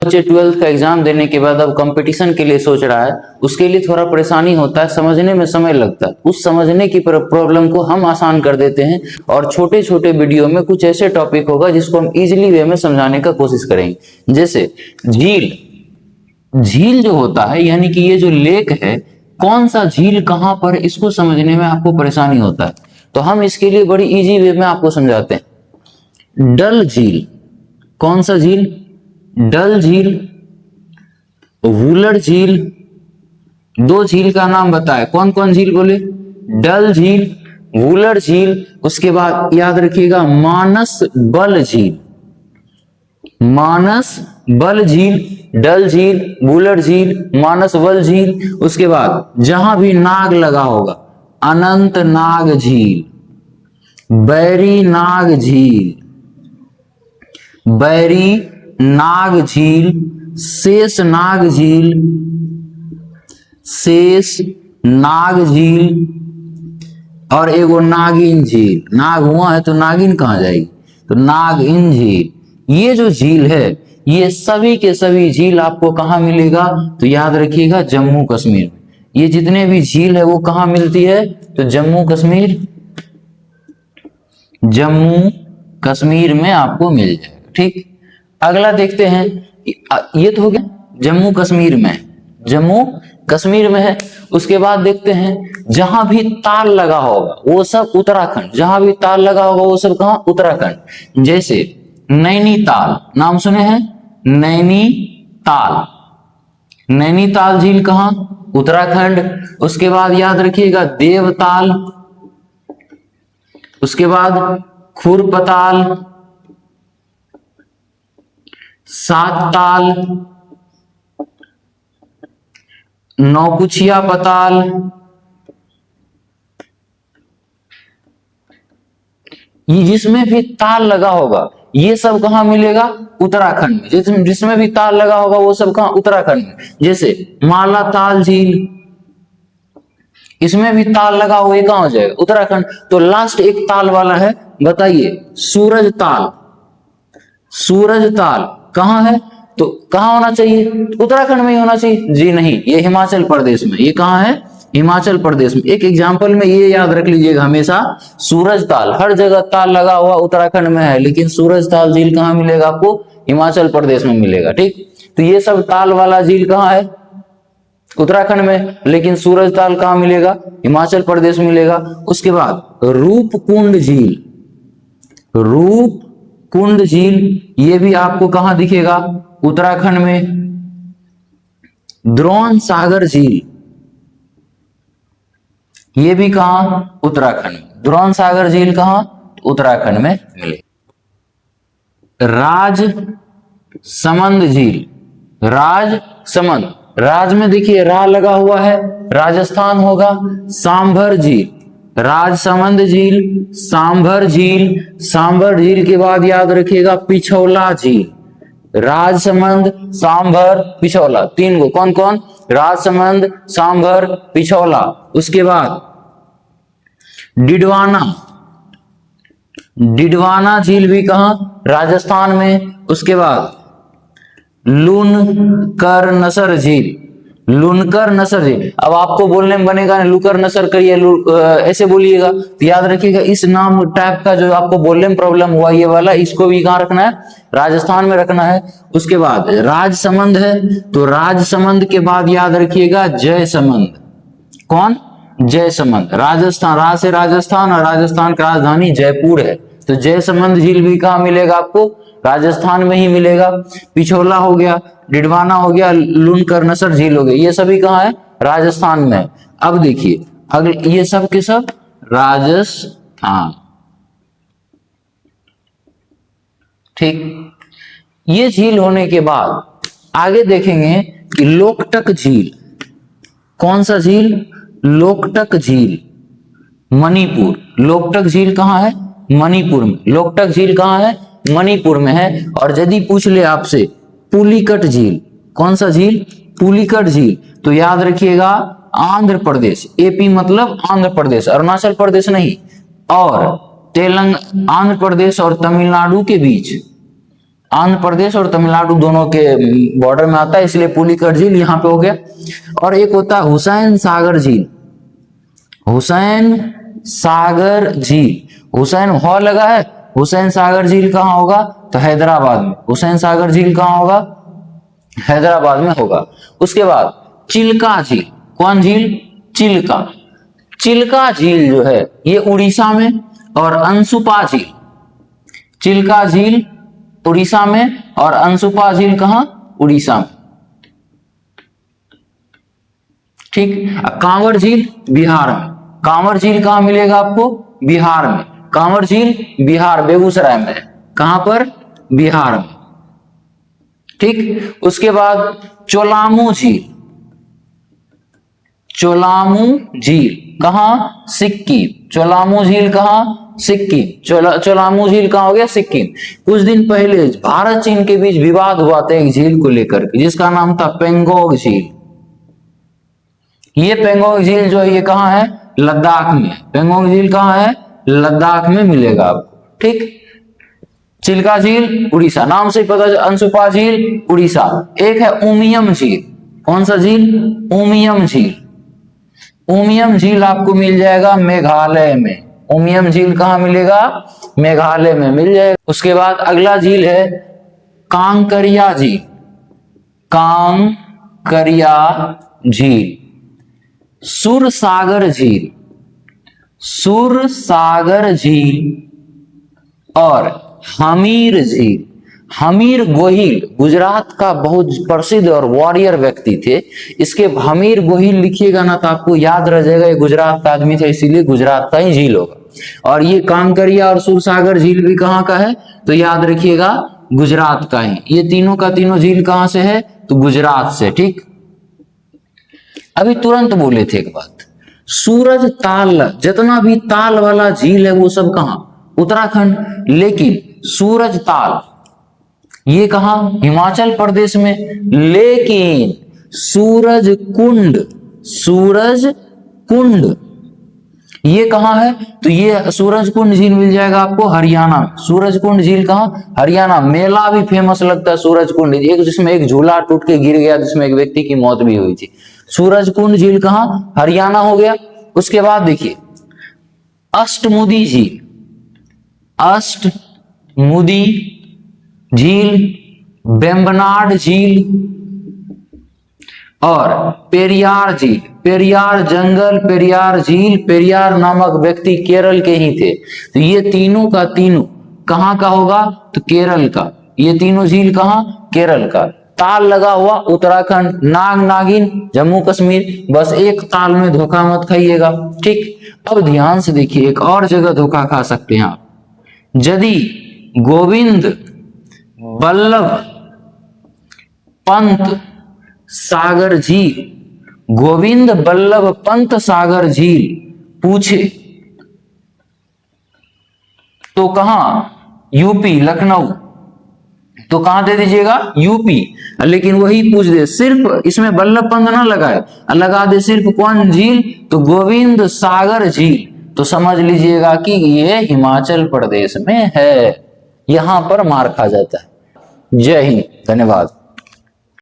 बच्चे 12th का exam देने के बाद अब कंपटीशन के लिए सोच रहा है, उसके लिए थोड़ा परेशानी होता है, समझने में समय लगता है। उस समझने की प्रॉब्लम को हम आसान कर देते हैं और छोटे छोटे वीडियो में कुछ ऐसे टॉपिक होगा जिसको हम इजीली वे में समझाने का कोशिश करेंगे। जैसे झील, झील जो होता है यानी कि ये जो लेक है, कौन सा झील कहां पर, इसको समझने में आपको परेशानी होता है, तो हम इसके लिए बड़ी इजी वे में आपको समझाते हैं। डल झील, कौन सा झील, डल झील, वुलर झील, दो झील का नाम बताए, कौन कौन झील बोले, डल झील, वुलर झील, उसके बाद याद रखिएगा मानस बल झील, मानस बल झील, डल झील, वुलर झील, मानस बल झील। उसके बाद जहां भी नाग लगा होगा, अनंत नाग झील, बैरी नाग झील, बैरी नाग झील, शेष नाग झील, शेष नाग झील, और एगो नागिन झील, नाग हुआ है तो नागिन कहां जाएगी, तो नागिन झील। ये जो झील है, ये सभी के सभी झील आपको कहां मिलेगा, तो याद रखिएगा जम्मू कश्मीर में। ये जितने भी झील है वो कहां मिलती है, तो जम्मू कश्मीर, जम्मू कश्मीर में आपको मिल जाएगा। ठीक, अगला देखते हैं, ये तो हो गया जम्मू कश्मीर में, जम्मू कश्मीर में है। उसके बाद देखते हैं जहां भी ताल लगा होगा वो सब उत्तराखंड, जहां भी ताल लगा होगा वो सब कहां, उत्तराखंड। जैसे नैनीताल, नाम सुने हैं, नैनीताल, नैनीताल झील कहां, उत्तराखंड। उसके बाद याद रखिएगा देवताल, उसके बाद खुरपताल, सातताल, नौकुचिया पताल, ये जिसमें भी ताल लगा होगा ये सब कहां मिलेगा, उत्तराखंड में। जिसमें भी ताल लगा होगा वो सब कहां, उत्तराखंड में। जैसे माला ताल झील, इसमें भी ताल लगा हुआ, ये कहां हो जाएगा, उत्तराखंड। तो लास्ट एक ताल वाला है, बताइए, सूरज ताल, सूरज ताल कहां है, तो कहां होना चाहिए, उत्तराखंड में ही होना चाहिए जी, नहीं, ये हिमाचल प्रदेश में। ये कहां है, हिमाचल प्रदेश में। एक एग्जाम्पल में ये याद रख लीजिएगा हमेशा, सूरज ताल, हर जगह ताल लगा हुआ उत्तराखंड में है, लेकिन सूरज ताल झील कहां मिलेगा आपको, हिमाचल प्रदेश में मिलेगा। ठीक, तो ये सब ताल वाला झील कहां है, उत्तराखंड में, लेकिन सूरज ताल कहां मिलेगा, हिमाचल प्रदेश में मिलेगा। उसके बाद रूपकुंड झील, रूपकुंड झील, ये भी आपको कहां दिखेगा, उत्तराखंड में। द्रोण सागर झील, ये भी कहां, उत्तराखंड में। द्रोण सागर झील कहां, उत्तराखंड में मिले। राजसमंद झील, राजसमंद, राज में देखिए रा लगा हुआ है, राजस्थान होगा। सांभर झील, राजसमंद झील, सांभर झील, सांभर झील के बाद याद रखिएगा पिछौला झील, राजसमंद, सांभर, पिछौला, तीन गो, कौन कौन, राजसमंद, सांभर, पिछौला। उसके बाद डिडवाना, डिडवाना झील भी कहां, राजस्थान में। उसके बाद लूनकर नसर झील, लूनकर नसर झील, अब आपको बोलने में बनेगा लूकर नसर करिए, ऐसे बोलिएगा, तो याद रखिएगा इस नाम टाइप का जो आपको बोलने में प्रॉब्लम हुआ ये वाला, इसको भी कहां रखना है, राजस्थान में रखना है। उसके बाद राजसमंद है, तो राजसमंद के बाद याद रखिएगा जयसमंद, कौन, जयसमंद, राजस्थान, राज से राजस्थान, और राजस्थान की राजधानी जयपुर है, तो जयसमंद झील भी कहां मिलेगा आपको, राजस्थान में ही मिलेगा। पिछोला हो गया, डिडवाना हो गया, लूनकर नसर झील हो गया, ये सभी कहां है, राजस्थान में। अब देखिए अगले, ये सब के सब राजस्थान। ठीक, ये झील होने के बाद आगे देखेंगे कि लोकटक झील, कौन सा झील, लोकटक झील, मणिपुर। लोकटक झील कहां है, मणिपुर में। लोकटक झील कहां है, मणिपुर में है। और यदि पूछ ले आपसे पुलिकट झील, कौन सा झील, पुलिकट झील, तो याद रखिएगा आंध्र प्रदेश, एपी मतलब आंध्र प्रदेश, अरुणाचल प्रदेश नहीं, और तेलंगाना, आंध्र प्रदेश और तमिलनाडु के बीच, आंध्र प्रदेश और तमिलनाडु दोनों के बॉर्डर में आता है, इसलिए पुलिकट झील यहाँ पे हो गया। और एक होता है हुसैन सागर झील। हुसैन सागर झील, हुसैन हॉ लगा है, हुसैन सागर झील कहाँ होगा? तो हैदराबाद में। हुसैन सागर झील कहाँ होगा? हैदराबाद में होगा। उसके बाद चिल्का झील, कौन झील? चिल्का। चिल्का झील जो है ये उड़ीसा में, और अंशुपा झील, चिल्का झील उड़ीसा में और अंशुपा झील कहां? उड़ीसा में। ठीक। कांवर झील बिहार में। कांवर झील कहां मिलेगा आपको? बिहार में। कांवर झील बिहार, बेगूसराय में। कहां पर? बिहार में। ठीक। उसके बाद चोलामू झील, चोलामू झील कहां? सिक्किम। चोलामू झील कहां? सिक्किम। चोलामू झील कहां हो गया? सिक्किम। कुछ दिन पहले भारत चीन के बीच विवाद हुआ था एक झील को लेकर के, जिसका नाम था पेंगोंग झील। ये पेंगोंग झील जो है ये कहां है? लद्दाख में। पेंगोंग झील कहां है? लद्दाख में मिलेगा आपको। ठीक। चिल्का झील उड़ीसा, नाम से पता। अंशुपा झील उड़ीसा। एक है उमियम झील। कौन सा झील? उमियम झील। उमियम झील आपको मिल जाएगा मेघालय में। उमियम झील कहां मिलेगा? मेघालय में मिल जाएगा। उसके बाद अगला झील है कांकरिया झील। कांकरिया झील, सुरसागर झील, सुरसागर झील और हमीर झील। हमीर गोहिल गुजरात का बहुत प्रसिद्ध और वॉरियर व्यक्ति थे। इसके हमीर गोहिल लिखिएगा ना तो आपको याद रह जाएगा, ये गुजरात का आदमी था, इसीलिए गुजरात का ही झील होगा। और ये कांकरिया और सुरसागर झील भी कहाँ का है? तो याद रखिएगा गुजरात का ही। ये तीनों का तीनों झील कहां से है? तो गुजरात से। ठीक। अभी तुरंत बोले थे एक बात, सूरज ताल, जितना भी ताल वाला झील है वो सब कहां? उत्तराखंड। लेकिन सूरज ताल ये कहां? हिमाचल प्रदेश में। लेकिन सूरज कुंड, सूरज कुंड ये कहां है? तो ये सूरज कुंड झील मिल जाएगा आपको हरियाणा में। सूरज कुंड झील कहां? हरियाणा। मेला भी फेमस लगता है सूरज कुंड, एक जिसमें एक झूला टूट के गिर गया, जिसमें एक व्यक्ति की मौत भी हुई थी। सूरज कुंड झील कहां? हरियाणा हो गया। उसके बाद देखिए अष्टमुदी झील, अष्टमुदी झील, बेम्बनाड झील और पेरियार झील। पेरियार जंगल, पेरियार झील, पेरियार नामक व्यक्ति केरल के ही थे। तो ये तीनों का तीनों कहां का होगा? तो केरल का। ये तीनों झील कहां? केरल का। ताल लगा हुआ उत्तराखंड, नाग नागिन जम्मू कश्मीर। बस एक ताल में धोखा मत खाइएगा। ठीक। अब ध्यान से देखिए, एक और जगह धोखा खा सकते हैं आप। यदि गोविंद बल्लभ पंत सागर झील, गोविंद बल्लभ पंत सागर झील पूछे तो कहां? यूपी, लखनऊ। तो कहां दे दीजिएगा? यूपी। लेकिन वही पूछ दे, सिर्फ इसमें बल्लभ पंत ना लगाए, लगा दे सिर्फ कौन झील? तो गोविंद सागर झील, तो समझ लीजिएगा कि ये हिमाचल प्रदेश में है। यहां पर मार खा जाता है। जय हिंद, धन्यवाद।